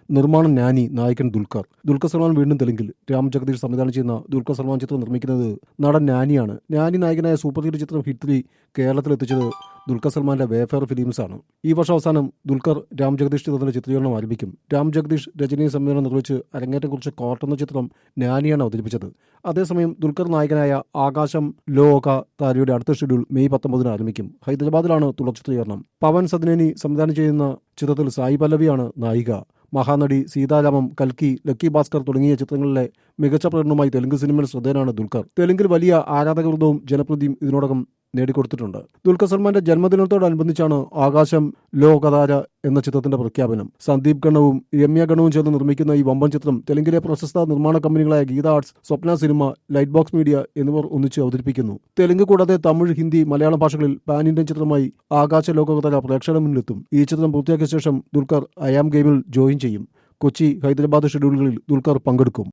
നിർമ്മാണം നാനി, നായകൻ ദുൽഖർ. ദുൽഖർ സൽമാൻ വീണ്ടും തെലുങ്കിൽ. രാം ജഗദീഷ് സംവിധാനം ചെയ്യുന്ന ദുൽഖർ സൽമാൻ ചിത്രം നിർമ്മിക്കുന്നത് നടൻ നാനിയാണ്. നാനി നായകനായ സൂപ്പർ ഹിറ്റ് ചിത്രം ഹിറ്റ് 3 കേരളത്തിലെത്തിച്ചത് ദുൽഖർ സൽമാന്റെ വേഫെയർ ഫിലിംസാണ്. ഈ വർഷം അവസാനം ദുൽഖർ രാം ജഗദീഷ് ചിത്രത്തിന്റെ ചിത്രീകരണം ആരംഭിക്കും. രാം ജഗദീഷ് രജനി സംവിധാനം നിർവഹിച്ച് അരങ്ങേറ്റം കുറിച്ച് കോർട്ട് എന്ന ചിത്രം നാനിയാണ് അവതരിപ്പിച്ചത്. അതേസമയം ദുൽഖർ നായകനായ ആകാശം ലോക താരയുടെ അടുത്ത ഷെഡ്യൂൾ മെയ് 19 ആരംഭിക്കും. ഹൈദരാബാദിലാണ് തുടർ ചിത്രീകരണം. പവൻ സദ്നേനി സംവിധാനം ചെയ്യുന്ന ചിത്രത്തിൽ സായി പല്ലവിയാണ് നായിക. മഹാനടി, സീതാരാമം, കൽക്കി, ലക്കി ഭാസ്കർ തുടങ്ങിയ ചിത്രങ്ങളിലെ മികച്ച പ്രകടനവുമായി തെലുങ്ക് സിനിമയിൽ ശ്രദ്ധേയനാണ് ദുൽഖർ. തെലുങ്കിൽ വലിയ ആരാധകവൃന്ദവും ജനപ്രീതിയും ഇതിനോടകം നേടിക്കൊടുത്തിട്ടുണ്ട്. ദുൽഖർ സൽമാന്റെ ജന്മദിനത്തോടനുബന്ധിച്ചാണ് ആകാശം ലോകതാര എന്ന ചിത്രത്തിന്റെ പ്രഖ്യാപനം. സന്ദീപ് ഗണവും രമ്യ ഗണവും ചേർന്ന് നിർമ്മിക്കുന്ന ഈ വമ്പൻ ചിത്രം തെലുങ്കിലെ പ്രശസ്ത നിർമ്മാണ കമ്പനികളായ ഗീത ആർട്സ്, സ്വപ്ന സിനിമ, ലൈറ്റ് ബോക്സ് മീഡിയ എന്നിവർ ഒന്നിച്ച് അവതരിപ്പിക്കുന്നു. തെലുങ്ക് കൂടാതെ തമിഴ്, ഹിന്ദി, മലയാളം ഭാഷകളിൽ പാൻ ഇന്ത്യൻ ചിത്രമായി ആകാശ ലോകതാര പ്രേക്ഷകരുടെ മുന്നിലെത്തും. ഈ ചിത്രം പൂർത്തിയാക്കിയ ശേഷം ദുൽഖർ ഐ ആം ഗെയിമിൽ ജോയിൻ ചെയ്യും. കൊച്ചി, ഹൈദരാബാദ് ഷെഡ്യൂളുകളിൽ ദുൽഖർ പങ്കെടുക്കും.